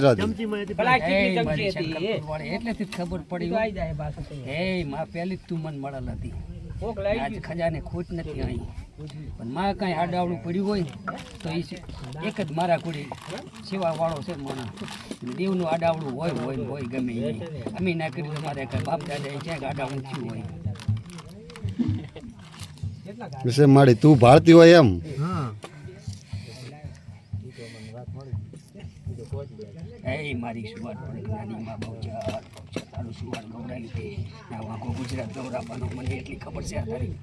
ગુજરાતી એટલેથી ખબર પડી એ માં પહેલી તું મન મળેલ હતી આજ ખજાને ખોટ નથી અહીં પણ માં કાંઈ આડાવડું પડ્યું હોય તો એ એક જ મારા કુડી સેવા વાળો છે મને દેવનું આડાવડું હોય હોય હોય ગમે એ અમે ના કર્યું અમારે કાંઈ બાપ દાદા ક્યાંક આડાવડું થયું હોય વિશે માડી તું ભારતી હોય એમ એ મારી સુવાડ પડે નાનીમાં બહુ તારું સુવાડ ગૌરાવી દે આખો ગુજરાત ગૌરાવાનો મને એટલી ખબર છે તારી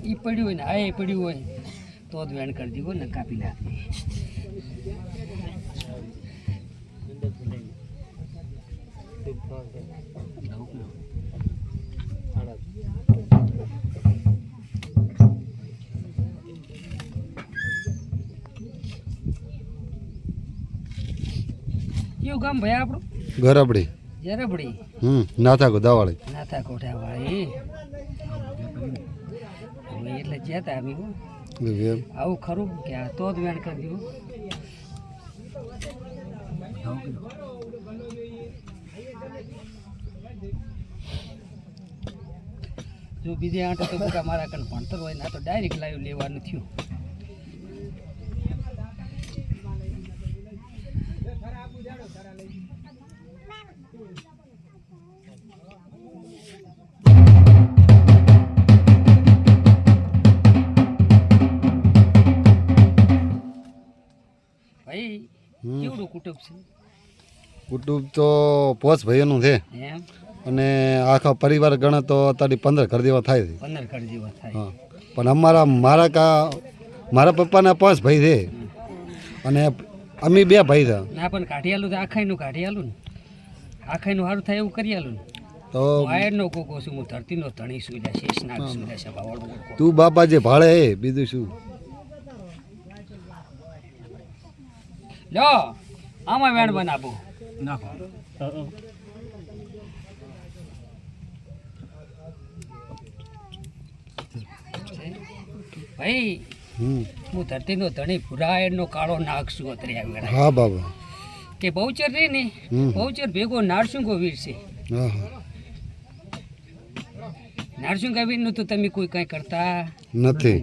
એ પડ્યું હોય ને આ એ પડ્યું હોય તો જ વેણ કરી દીધો ને કાપી નાખે કયું ગામ ભાઈ આપણું ગરબડી જરબડી નાથા ગોદાવાળી નાથા કોઠા વાળી એટલે જતા અમે આવું ખરું કે આ તો જ વેણ કરી દીધું જો બીજે આંટો તો બધા મારા કણ ભણતર હોય ના તો ડાયરેક્ટ લાઈવ લેવાનું થયું કેવડું કુટુંબ છે કુટુંબ તો પોચ ભાઈઓનું છે એમ અને આખા પરિવાર ગણે તો અત્યારે 15 ઘર જેવા થાય છે 15 ઘર જેવા થાય હા પણ મારા પપ્પાના 5 ભાઈ છે અને અમે 2 ભાઈ છે ના પણ કાઢિયાલું તો આખાઈનું કાઢિયાલું ને આખાઈનું સારું થાય એવું કરી આલું તો વાયરનો કોકો છું હું ધરતીનો ધણી છું એટલે શેષનાગ છું એટલે સભાવાળો તું બાપા જે ભાડે હે બીજું શું લો આમાં વેણ બનાવો નાખો ભાઈ હું ધરતીનો ધણી ભુરાયણનો કાળો નાગ છું અત્યારે આવી હા બાબા કે બહુચર રે ને બહુચર ભેગો નારસિંગો વીર છે નારસિંગા વીરનું તો તમે કોઈ કાંઈ કરતા નથી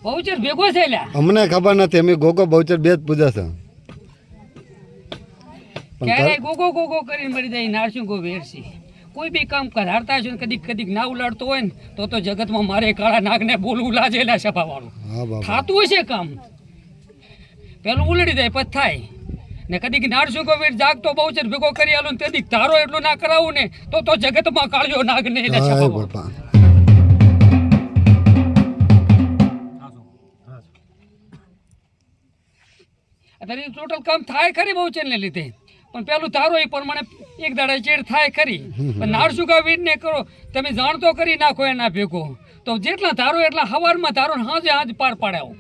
બહુચર ભેગો છે લ્યા અમને ખબર નથી અમે ગોગો બહુચર બે જ પૂજા છે ક્યારે ગોગો કરીને મળી જાય નારસિંગો વેરસી કોઈ બી કામ કરારતા છે કદીક કદીક ના ઉલાડતો હોય ને તો જગતમાં મારે કાળા નાગને બોલવું લાજેલા સભાવાળું થાતું હશે કામ પેલું ઉલડી જાય પછી થાય ને કદીક નારસિંગો વીર જાગતો બહુચર ભેગો કરી આલું ને કદીક તારો એટલું ના કરાવું ને તો જગતમાં કાળજો નાગને એટલે સભાવાળું અત્યારે ટોટલ કામ થાય ખરી બહુચરને લીધે પણ પેલું તારો એ પ્રમાણે એક દાડા ચેડ થાય ખરી પણ નારસુગા વીરને કરો તમે જાણતો કરી નાખો એના ભેગો તો જેટલા ધારો એટલા હવારમાં ધારો હાજે હાજ પાર પાડ્યો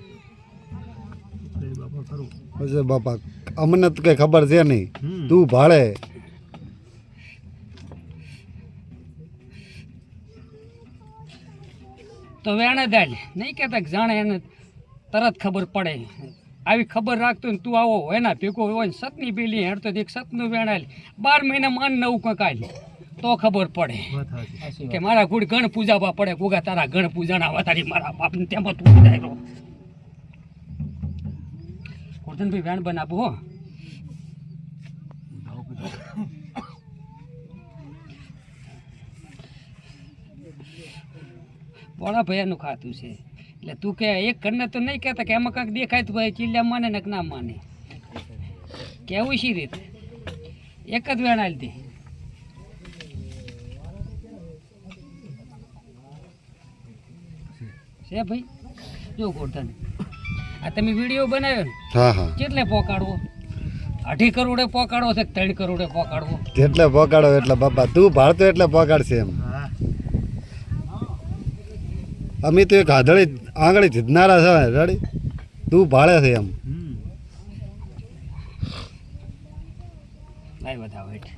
બાપા અમને તો કઈ ખબર છે નહીં તું ભાડે તો વેણે દાલ નહીં કહેતા જાણે એને તરત ખબર પડે આવી ખબર રાખતો ને તું આવો એના ભેગો હોય ને સતની પેલી હેડતો એક સતનું વેણાય 12 મહિના માન નવું કંઈક તો ખબર પડે કે મારા ગુડ ગણ પૂજાવા પડે ગોગા તારા ગણ પૂજાના વાતારી મારા બાપને તેમાં તું જાય ગોરધનભાઈ વેણ બનાવું હો બોળા ભૈયાનું ખાતું છે એટલે તું કે એક ઘરને તો નહીં કહેતા કે એમાં કાંઈક દેખાય તો ભાઈ ચીલ્યા માને ને ના માને કેવું શી રીતે એક જ વેણ આલી દે છે ભાઈ જો ગોરધન આ તમે વિડીયો બનાવ્યો ને કેટલે પોકાડવો 2.5 કરોડે પોકાડવો છે 3 કરોડે પોકાડવો જેટલે પોકાડો એટલે બાપા તું ભાળતો એટલે પોકાડશે એમ અમે તો એક આંગળી જીતનારા છે રેડી તું ભાળે છે એમ લાઈ બતાવો હેઠ.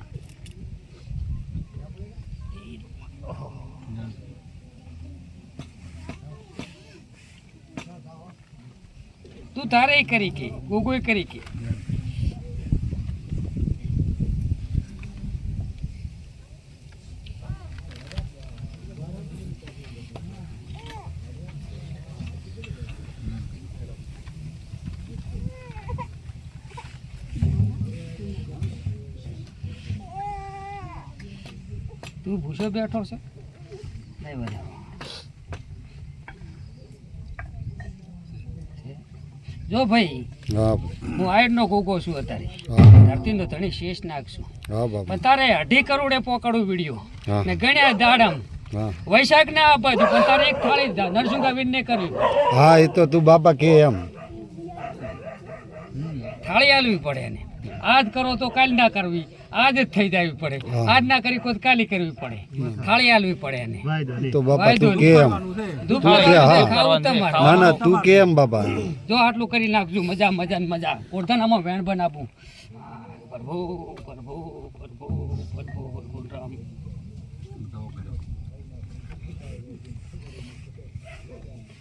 તું તારે કરી કે ગોગોય કરી કે તું ભૂસો બેઠો છે લઈ બતાવો. જો ભાઈ હા હું આયડનો ગોગો છું અત્યારે હા ધરતીનો ધણી શેષ નાખશું હા બાબા પણ તારે 2.5 કરોડે પોકડું વિડીયો હા ને ગણ્યા દાડમ હા વૈશાખ ના બાજુ પણ તારે એક થાળી નરસુંગાવીન ને કરવી હા એ તો તું બાપા કે એમ થાળી આલવી પડે એને આજ કરો તો કાલ ના કરવી આજ જ થઈ જવી પડે હા. આજ ના કરી કોઈ કાલી કરવી પડે થાળી આલવી પડે એને તો બાપા તું કે એમ દુઃખ તું કે હા. ખાવું તમારે ના ના તું કે એમ બાપા જો આટલું કરી નાખજો મજા મજા ને મજા ઓરધાનામાં વેણ બનાવું પ્રભુ પ્રભુ પ્રભુ પ્રભુ પ્રભુ રામ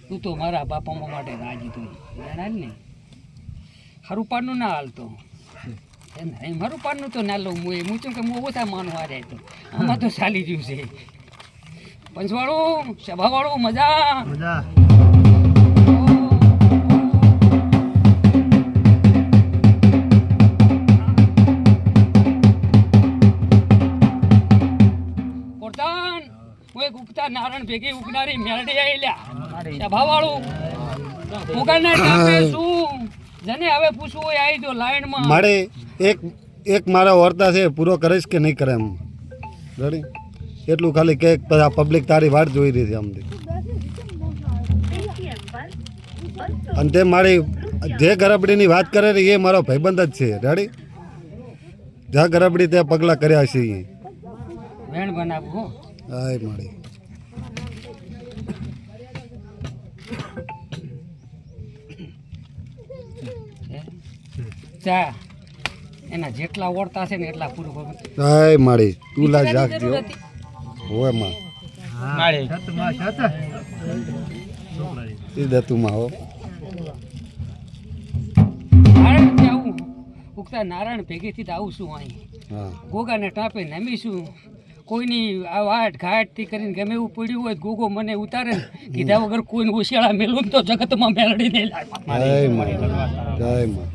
તું તો મારા બાપામાં માટે રાજી તો જાણા ને હારું પાડનું ના હાલતો મારું પાડનું તો ના લઉં હું છું કે હું ઓછા માનું આ જાય તો આમાં તો ચાલી ગયું છે પંચવાળું સભાવાળું મજા કોરતાન હું એક ઉગતા નારાયણ ભેગી ઉગનારી મેરડી આયેલા સભાવાળું ઉગાડનાર કાપે શું જેને હવે પૂછવું હોય આવી જો લાઈનમાં મારે એક મારા વર્તા છે પૂરો કરીશ કે નહીં કરે એમ રેડી એટલું ખાલી કે બધા પબ્લિક તારી વાટ જોઈ રહી છે આમથી અને તે મારી જે ગરબડીની વાત કરે છે એ મારો ભાઈબંધ જ છે રેડી જ્યાં ગરબડી ત્યાં પગલાં કર્યા છે એ વેણ બનાવું હો હા મારી ચા એના જેટલા ઓળતા છે ને એટલા પૂરું કરું હા મારી તું લાજ રાખજો જરૂર હતી. હોય માં એ દતુમાં હો નારાયણથી આવું ઉગતા નારાયણ ભેગેથી તો આવું છું અહીં હા ગોગાને ટાંપે નમીશું કોઈની આ વાટ ઘાટથી કરીને ગમે એવું પડ્યું હોય તો ગોગો મને ઉતારે ને કીધા વગર કોઈને ઉશિયાળા મેલું ને તો જગતમાં મેળડી નહીં લાગે જય માં જય માં